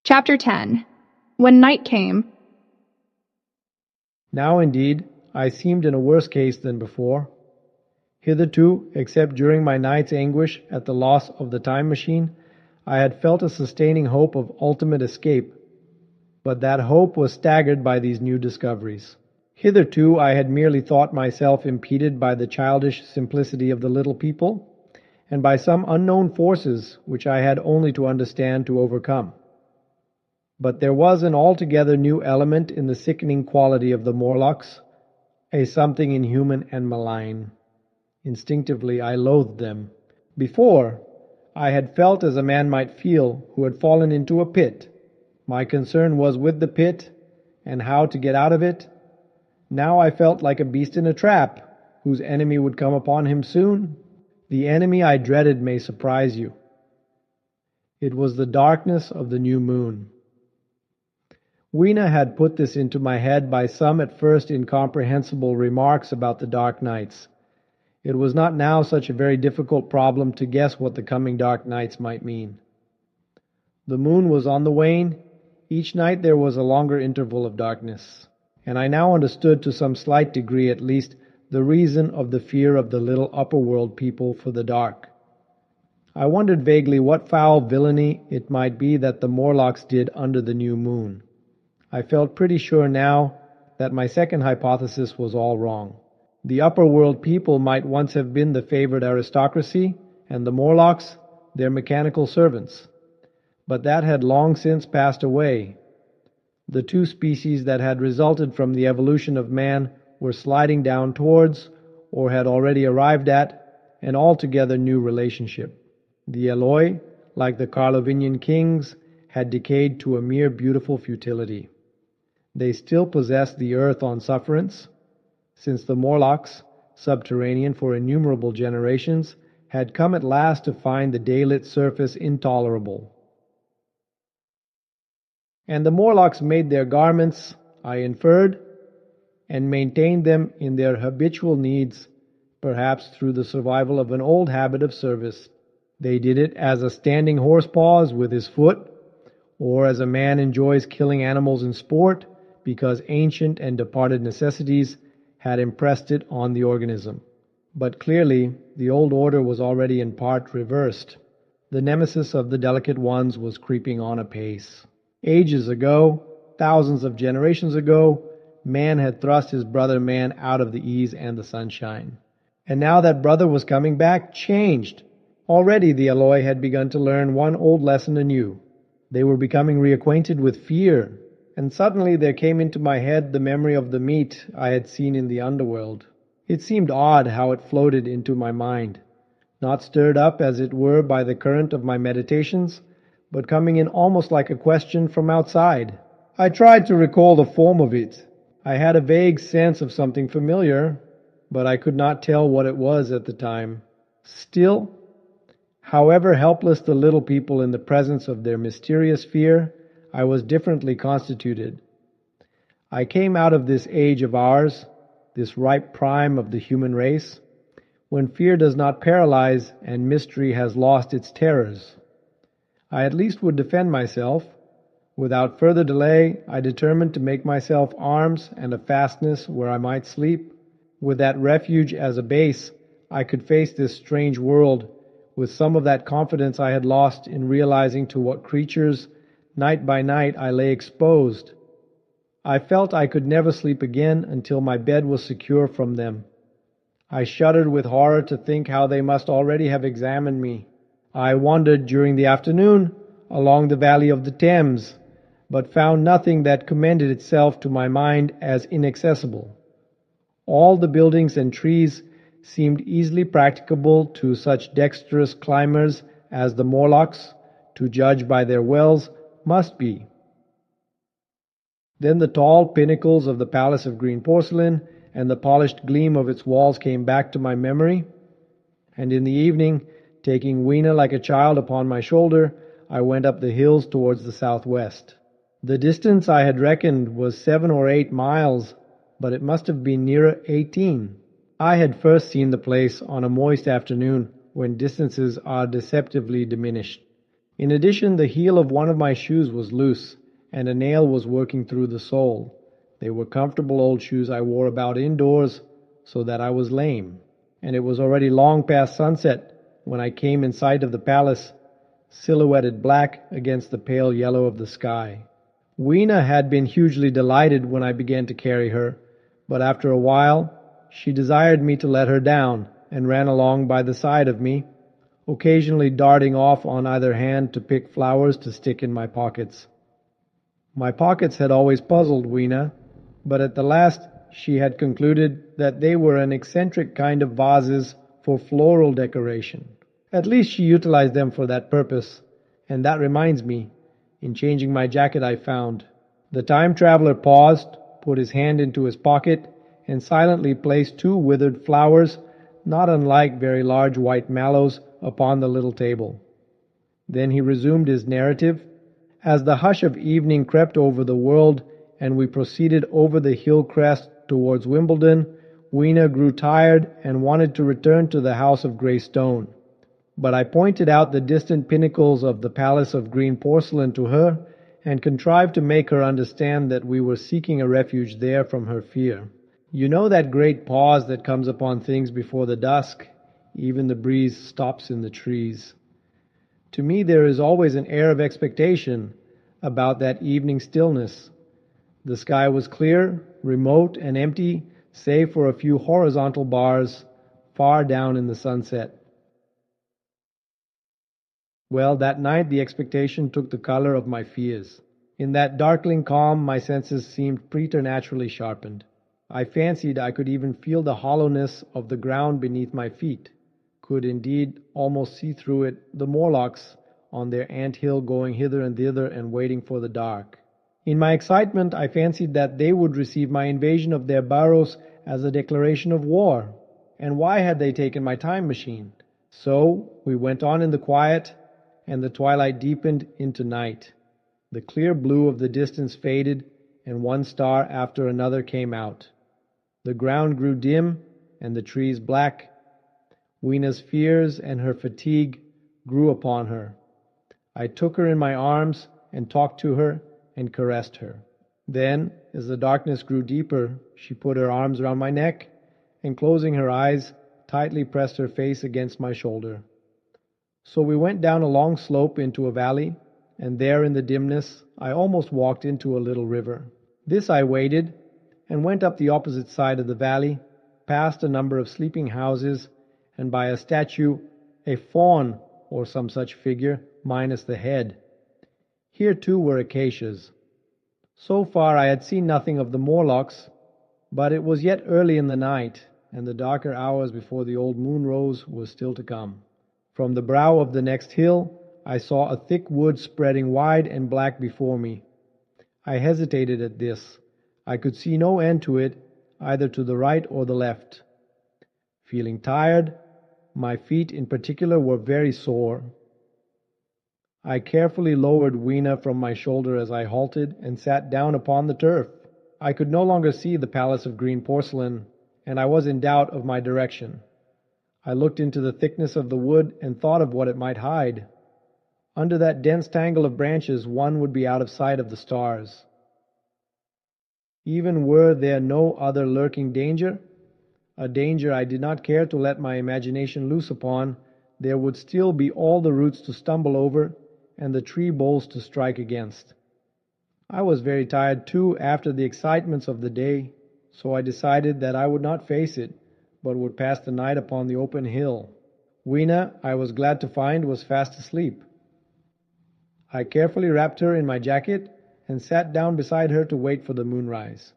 Chapter 10. When night came. Now indeed I seemed in a worse case than before. Hitherto, except during my night's anguish at the loss of the time machine, I had felt a sustaining hope of ultimate escape, but that hope was staggered by these new discoveries. Hitherto I had merely thought myself impeded by the childish simplicity of the little people, and by some unknown forces which I had only to understand to overcome. But there was an altogether new element in the sickening quality of the Morlocks, a something inhuman and malign. Instinctively I loathed them. Before, I had felt as a man might feel who had fallen into a pit. My concern was with the pit, and how to get out of it. Now I felt like a beast in a trap, whose enemy would come upon him soon. The enemy I dreaded may surprise you. It was the darkness of the new moon. Weena had put this into my head by some at first incomprehensible remarks about the dark nights. It was not now such a very difficult problem to guess what the coming dark nights might mean. The moon was on the wane. Each night there was a longer interval of darkness, and I now understood to some slight degree at least the reason of the fear of the little upper-world people for the dark. I wondered vaguely what foul villainy it might be that the Morlocks did under the new moon. I felt pretty sure now that my second hypothesis was all wrong. The upper-world people might once have been the favored aristocracy, and the Morlocks their mechanical servants. But that had long since passed away. The two species that had resulted from the evolution of man were sliding down towards, or had already arrived at, an altogether new relationship. The Eloi, like the Carlovingian kings, had decayed to a mere beautiful futility. They still possessed the earth on sufferance, since the Morlocks, subterranean for innumerable generations, had come at last to find the daylit surface intolerable. And the Morlocks made their garments, I inferred, and maintained them in their habitual needs, perhaps through the survival of an old habit of service. They did it as a standing horse paws with his foot, or as a man enjoys killing animals in sport, because ancient and departed necessities had impressed it on the organism. But clearly, the old order was already in part reversed. The nemesis of the delicate ones was creeping on apace. Ages ago, thousands of generations ago, man had thrust his brother man out of the ease and the sunshine. And now that brother was coming back, changed. Already the Eloi had begun to learn one old lesson anew. They were becoming reacquainted with fear. And suddenly there came into my head the memory of the meat I had seen in the underworld. It seemed odd how it floated into my mind, not stirred up as it were by the current of my meditations, but coming in almost like a question from outside. I tried to recall the form of it. I had a vague sense of something familiar, but I could not tell what it was at the time. Still, however helpless the little people in the presence of their mysterious fear, I was differently constituted. I came out of this age of ours, this ripe prime of the human race, when fear does not paralyze and mystery has lost its terrors. I at least would defend myself. Without further delay, I determined to make myself arms and a fastness where I might sleep. With that refuge as a base, I could face this strange world with some of that confidence I had lost in realizing to what creatures night by night I lay exposed. I felt I could never sleep again until my bed was secure from them. I shuddered with horror to think how they must already have examined me. I wandered during the afternoon along the valley of the Thames, but found nothing that commended itself to my mind as inaccessible. All the buildings and trees seemed easily practicable to such dexterous climbers as the Morlocks, to judge by their wells, must be. Then the tall pinnacles of the Palace of Green Porcelain and the polished gleam of its walls came back to my memory, and in the evening, taking Weena like a child upon my shoulder, I went up the hills towards the southwest. The distance I had reckoned was 7 or 8 miles, but it must have been nearer 18. I had first seen the place on a moist afternoon when distances are deceptively diminished. In addition, the heel of one of my shoes was loose, and a nail was working through the sole. They were comfortable old shoes I wore about indoors, so that I was lame. And it was already long past sunset when I came in sight of the palace, silhouetted black against the pale yellow of the sky. Weena had been hugely delighted when I began to carry her, but after a while she desired me to let her down, and ran along by the side of me, occasionally darting off on either hand to pick flowers to stick in my pockets. My pockets had always puzzled Weena, but at the last she had concluded that they were an eccentric kind of vases for floral decoration. At least she utilized them for that purpose, and that reminds me, in changing my jacket I found. The time traveler paused, put his hand into his pocket, and silently placed 2 withered flowers, not unlike very large white mallows, upon the little table. Then he resumed his narrative. As the hush of evening crept over the world, and we proceeded over the hill crest towards Wimbledon, Weena grew tired and wanted to return to the house of grey stone. But I pointed out the distant pinnacles of the palace of green porcelain to her, and contrived to make her understand that we were seeking a refuge there from her fear. You know that great pause that comes upon things before the dusk? Even the breeze stops in the trees. To me there is always an air of expectation about that evening stillness. The sky was clear, remote, and empty, save for a few horizontal bars far down in the sunset. Well, that night the expectation took the color of my fears. In that darkling calm my senses seemed preternaturally sharpened. I fancied I could even feel the hollowness of the ground beneath my feet, could indeed almost see through it the Morlocks on their ant-hill going hither and thither and waiting for the dark. In my excitement I fancied that they would receive my invasion of their burrows as a declaration of war. And why had they taken my time machine? So we went on in the quiet, and the twilight deepened into night. The clear blue of the distance faded, and one star after another came out. The ground grew dim, and the trees black. Weena's fears and her fatigue grew upon her. I took her in my arms and talked to her and caressed her. Then, as the darkness grew deeper, she put her arms around my neck, and closing her eyes, tightly pressed her face against my shoulder. So we went down a long slope into a valley, and there in the dimness I almost walked into a little river. This I waded, and went up the opposite side of the valley, past a number of sleeping houses, and by a statue, a faun or some such figure, minus the head. Here too were acacias. So far I had seen nothing of the Morlocks, but it was yet early in the night, and the darker hours before the old moon rose was still to come. From the brow of the next hill I saw a thick wood spreading wide and black before me. I hesitated at this. I could see no end to it, either to the right or the left. Feeling tired, my feet in particular were very sore. I carefully lowered Weena from my shoulder as I halted, and sat down upon the turf. I could no longer see the palace of green porcelain, and I was in doubt of my direction. I looked into the thickness of the wood and thought of what it might hide. Under that dense tangle of branches one would be out of sight of the stars. Even were there no other lurking danger, a danger I did not care to let my imagination loose upon, there would still be all the roots to stumble over and the tree boles to strike against. I was very tired too after the excitements of the day, so I decided that I would not face it, but would pass the night upon the open hill. Weena, I was glad to find, was fast asleep. I carefully wrapped her in my jacket and sat down beside her to wait for the moonrise.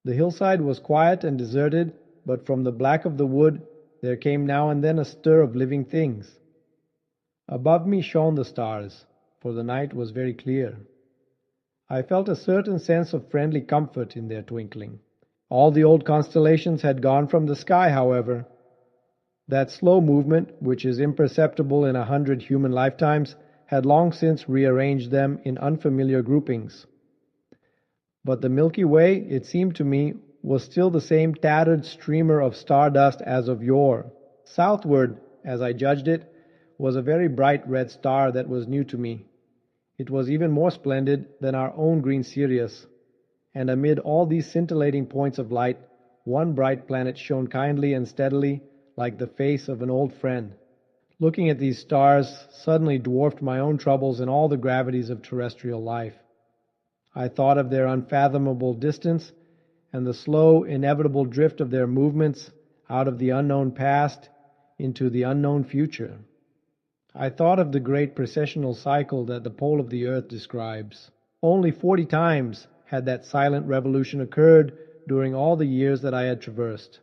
The hillside was quiet and deserted, but from the black of the wood there came now and then a stir of living things. Above me shone the stars, for the night was very clear. I felt a certain sense of friendly comfort in their twinkling. All the old constellations had gone from the sky, however. That slow movement, which is imperceptible in 100 human lifetimes, had long since rearranged them in unfamiliar groupings. But the Milky Way, it seemed to me, was still the same tattered streamer of stardust as of yore. Southward, as I judged it, was a very bright red star that was new to me. It was even more splendid than our own green Sirius, and amid all these scintillating points of light, one bright planet shone kindly and steadily like the face of an old friend. Looking at these stars suddenly dwarfed my own troubles and all the gravities of terrestrial life. I thought of their unfathomable distance and the slow, inevitable drift of their movements out of the unknown past into the unknown future. I thought of the great precessional cycle that the pole of the earth describes. Only 40 times had that silent revolution occurred during all the years that I had traversed.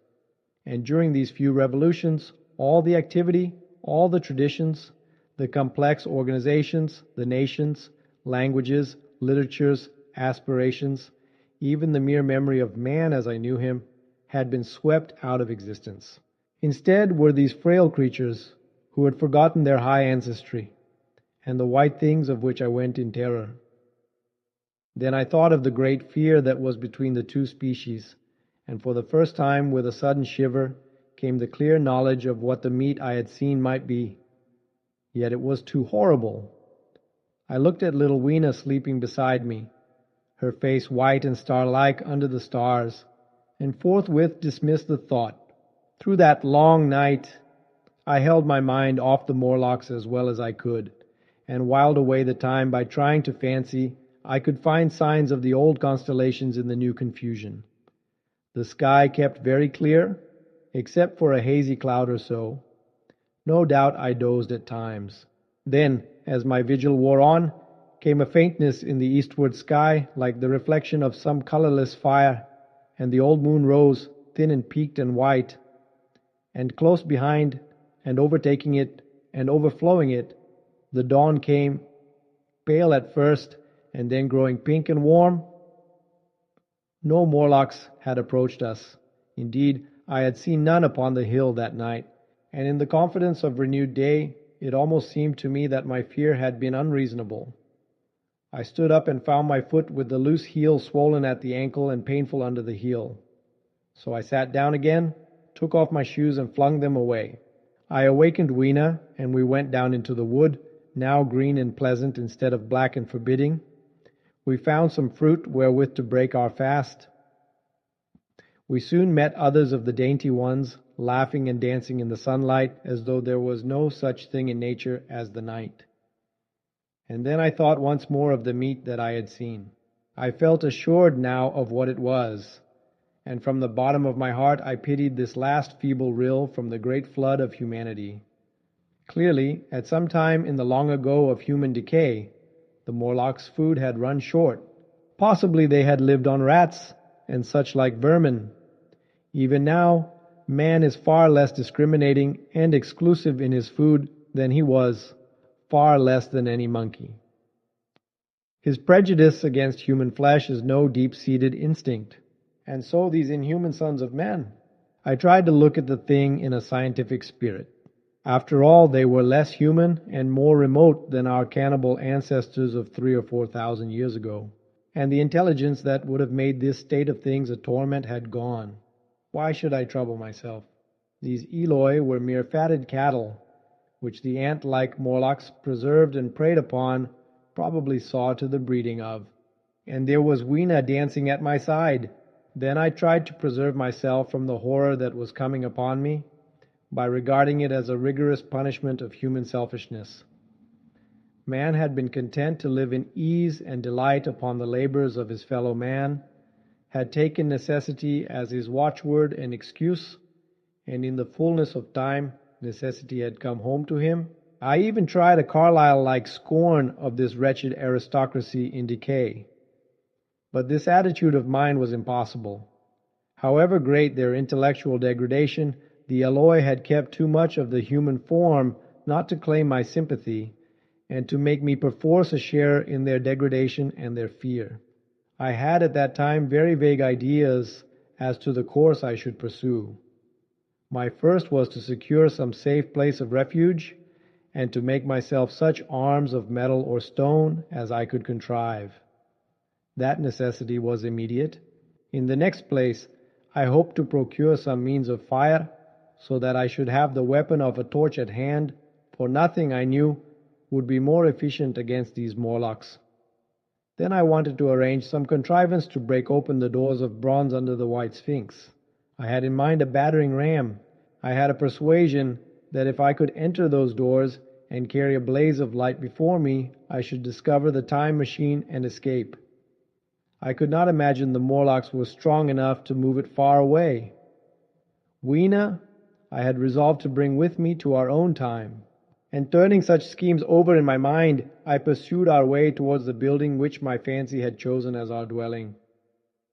And during these few revolutions, all the activity, all the traditions, the complex organizations, the nations, languages, literatures, aspirations, even the mere memory of man as I knew him, had been swept out of existence. Instead were these frail creatures who had forgotten their high ancestry, and the white things of which I went in terror. Then I thought of the great fear that was between the two species, and for the first time, with a sudden shiver, came the clear knowledge of what the meat I had seen might be. Yet it was too horrible. I looked at little Weena sleeping beside me, her face white and star-like under the stars, and forthwith dismissed the thought. Through that long night, I held my mind off the Morlocks as well as I could, and whiled away the time by trying to fancy I could find signs of the old constellations in the new confusion. The sky kept very clear, except for a hazy cloud or so. No doubt I dozed at times. Then, as my vigil wore on, came a faintness in the eastward sky like the reflection of some colorless fire, and the old moon rose, thin and peaked and white, and close behind, and overtaking it, and overflowing it, the dawn came, pale at first, and then growing pink and warm. No Morlocks had approached us. Indeed, I had seen none upon the hill that night, and in the confidence of renewed day, it almost seemed to me that my fear had been unreasonable. I stood up and found my foot with the loose heel swollen at the ankle and painful under the heel. So I sat down again, took off my shoes and flung them away. I awakened Weena, and we went down into the wood, now green and pleasant instead of black and forbidding. We found some fruit wherewith to break our fast. We soon met others of the dainty ones, laughing and dancing in the sunlight as though there was no such thing in nature as the night. And then I thought once more of the meat that I had seen. I felt assured now of what it was, and from the bottom of my heart I pitied this last feeble rill from the great flood of humanity. Clearly, at some time in the long ago of human decay, the Morlocks' food had run short. Possibly they had lived on rats and such like vermin. Even now, man is far less discriminating and exclusive in his food than he was, far less than any monkey. His prejudice against human flesh is no deep-seated instinct, and so these inhuman sons of men. I tried to look at the thing in a scientific spirit. After all, they were less human and more remote than our cannibal ancestors of 3,000 or 4,000 years ago, and the intelligence that would have made this state of things a torment had gone. Why should I trouble myself? These Eloi were mere fatted cattle, which the ant-like Morlocks preserved and preyed upon, probably saw to the breeding of. And there was Weena dancing at my side. Then I tried to preserve myself from the horror that was coming upon me, by regarding it as a rigorous punishment of human selfishness. Man had been content to live in ease and delight upon the labors of his fellow man, had taken necessity as his watchword and excuse, and in the fullness of time, necessity had come home to him. I even tried a Carlyle-like scorn of this wretched aristocracy in decay. But this attitude of mine was impossible. However great their intellectual degradation, the Eloi had kept too much of the human form not to claim my sympathy, and to make me perforce a share in their degradation and their fear. I had at that time very vague ideas as to the course I should pursue. My first was to secure some safe place of refuge, and to make myself such arms of metal or stone as I could contrive. That necessity was immediate. In the next place, I hoped to procure some means of fire, so that I should have the weapon of a torch at hand, for nothing I knew would be more efficient against these Morlocks. Then I wanted to arrange some contrivance to break open the doors of bronze under the White Sphinx. I had in mind a battering ram. I had a persuasion that if I could enter those doors and carry a blaze of light before me, I should discover the time machine and escape. I could not imagine the Morlocks were strong enough to move it far away. Weena I had resolved to bring with me to our own time. And turning such schemes over in my mind, I pursued our way towards the building which my fancy had chosen as our dwelling.